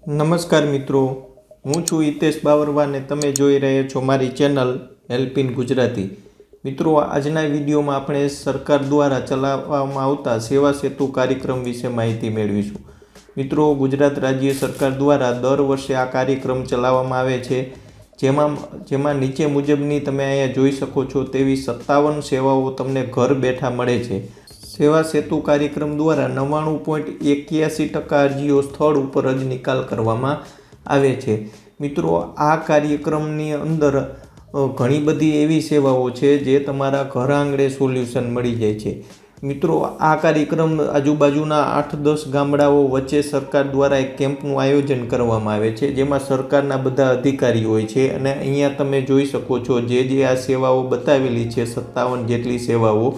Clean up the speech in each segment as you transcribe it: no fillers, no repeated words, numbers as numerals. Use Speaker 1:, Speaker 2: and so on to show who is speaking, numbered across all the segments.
Speaker 1: નમસ્કાર મિત્રો, હું છું હિતેશ બાવરવા ને તમે જોઈ રહ્યા છો મારી ચેનલ helpingujarati। મિત્રો, આજના વિડીયોમાં આપણે સરકાર દ્વારા ચલાવવામાં આવતા સેવા સેતુ કાર્યક્રમ વિશે માહિતી મેળવીશું। મિત્રો, ગુજરાત રાજ્ય સરકાર દ્વારા દર વર્ષે આ કાર્યક્રમ ચલાવવામાં આવે છે, જેમાં નીચે મુજબની તમે અહીંયા જોઈ શકો છો તેવી 57 સેવાઓ તમને ઘર બેઠા મળે છે। સેવા સેતુ કાર્યક્રમ દ્વારા 99.81% અરજીઓ સ્થળ ઉપર જ નિકાલ કરવામાં આવે છે। મિત્રો, આ કાર્યક્રમની અંદર ઘણી બધી એવી સેવાઓ છે જે તમારા ઘર આંગણે સોલ્યુશન મળી જાય છે। મિત્રો, આ કાર્યક્રમ આજુબાજુના 8-10 ગામડાઓ વચ્ચે સરકાર દ્વારા એક કેમ્પનું આયોજન કરવામાં આવે છે, જેમાં સરકારના બધા અધિકારીઓ હોય છે અને અહીંયા તમે જોઈ શકો છો જે આ સેવાઓ બતાવેલી છે 57 જેટલી સેવાઓ,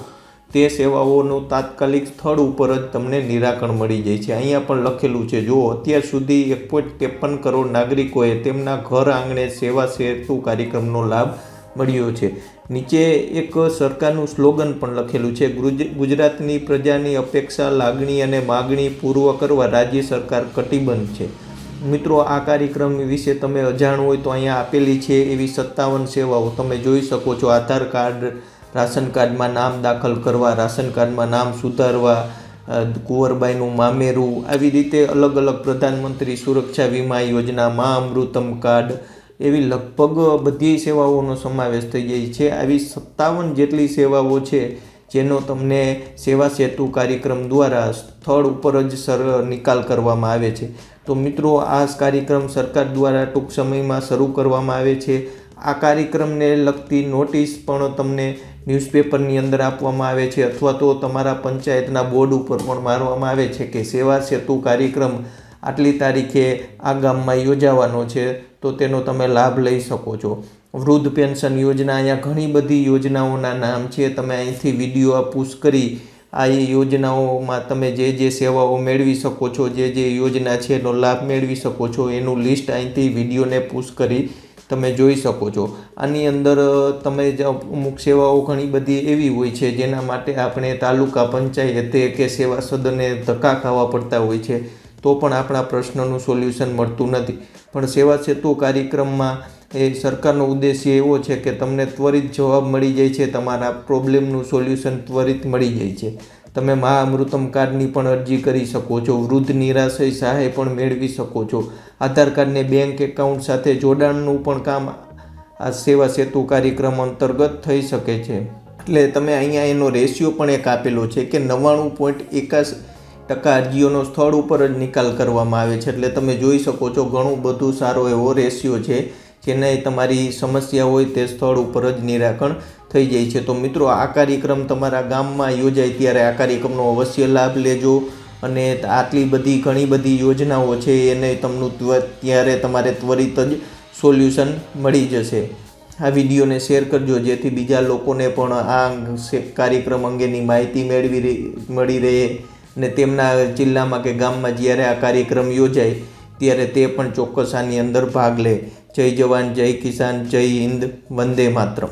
Speaker 1: તે સેવાઓનું તાત્કાલિક સ્થળ ઉપર જ તમને નિરાકરણ મળી જાય છે। અહીંયા પણ લખેલું છે, જો અત્યાર સુધી 1.53 કરોડ નાગરિકોએ તેમના ઘર આંગણે સેવા સેતુ કાર્યક્રમનો લાભ મળ્યો છે। નીચે એક સરકારનું સ્લોગન પણ લખેલું છે, ગુજરાતની પ્રજાની અપેક્ષા, લાગણી અને માગણી પૂર્વ કરવા રાજ્ય સરકાર કટિબદ્ધ છે। મિત્રો, આ કાર્યક્રમ વિશે તમે અજાણ હોય તો અહીંયા આપેલી છે એવી 57 સેવાઓ તમે જોઈ શકો છો। આધાર કાર્ડ, રાશન કાર્ડમાં નામ દાખલ કરવા, રાશન કાર્ડમાં નામ સુધારવા, કુંવરબાઈનું મામેરું, આવી રીતે અલગ અલગ પ્રધાનમંત્રી સુરક્ષા વીમા યોજના, મા અમૃતમ કાર્ડ, એવી લગભગ બધી સેવાઓનો સમાવેશ થઈ જાય છે। આવી 57 જેટલી સેવાઓ છે જેનો તમને સેવા સેતુ કાર્યક્રમ દ્વારા સ્થળ ઉપર જ નિકાલ કરવામાં આવે છે। તો મિત્રો, આ કાર્યક્રમ સરકાર દ્વારા ટૂંક સમયમાં શરૂ કરવામાં આવે છે। આ કાર્યક્રમને લગતી નોટિસ પણ તમને ન્યૂઝપેપરની અંદર આપવામાં આવે છે અથવા તો તમારા પંચાયતના બોર્ડ ઉપર પણ મારવામાં આવે છે કે સેવા સેતુ કાર્યક્રમ આટલી તારીખે આ ગામમાં યોજાવાનો છે, તો તેનો તમે લાભ લઈ શકો છો। વૃદ્ધ પેન્શન યોજના, અહીંયા ઘણી બધી યોજનાઓના નામ છે, તમે અહીંથી વિડીયો પુશ કરી આ યોજનાઓમાં તમે જે સેવાઓ મેળવી શકો છો, જે યોજના છે એનો લાભ મેળવી શકો છો, એનું લિસ્ટ અહીંથી વિડીયોને પુશ કરી તમે જોઈ શકો છો। આની અંદર તમે અમુક સેવાઓ ઘણી બધી એવી હોય છે જેના માટે આપણે તાલુકા પંચાયતે કે સેવા સદને ધક્કા ખાવા પડતા હોય છે, તો પણ આપણા પ્રશ્નનું સોલ્યુશન મળતું નથી। પણ સેવા સેતુ કાર્યક્રમમાં એ સરકારનો ઉદ્દેશ્ય એવો છે કે તમને ત્વરિત જવાબ મળી જાય છે, તમારા પ્રોબ્લેમનું સોલ્યુશન ત્વરિત મળી જાય છે। તમે મા અમૃતમ કાર્ડની પણ અરજી કરી શકો છો, વૃદ્ધ નિરાશ્રય સહાય પણ મેળવી શકો છો, આધાર કાર્ડને બેંક એકાઉન્ટ સાથે જોડાણનું પણ કામ આ સેવા સેતુ કાર્યક્રમ અંતર્ગત થઈ શકે છે। એટલે તમે અહીંયા એનો રેશિયો પણ એક આપેલો છે કે 99.81% અરજીઓનો સ્થળ ઉપર જ નિકાલ કરવામાં આવે છે। એટલે તમે જોઈ શકો છો ઘણું બધું સારો એવો રેશિયો છે જેને તમારી સમસ્યા હોય તે સ્થળ ઉપર જ નિરાકરણ થઈ જાય છે। તો મિત્રો, આ કાર્યક્રમ તમારા ગામમાં યોજાય ત્યારે આ કાર્યક્રમનો અવશ્ય લાભ લેજો અને આટલી બધી ઘણી બધી યોજનાઓ છે એને તમને ત્યારે તમારે ત્વરિત જ સોલ્યુશન મળી જશે। આ વિડીયોને શેર કરજો જેથી બીજા લોકોને પણ આ કાર્યક્રમ અંગેની માહિતી મળી રહે અને તેમના જિલ્લામાં કે ગામમાં જ્યારે આ કાર્યક્રમ યોજાય ત્યારે તે પણ ચોક્કસ આની અંદર ભાગ લે। જય જવાન, જય કિસાન, જય હિન્દ, વંદે માતરમ।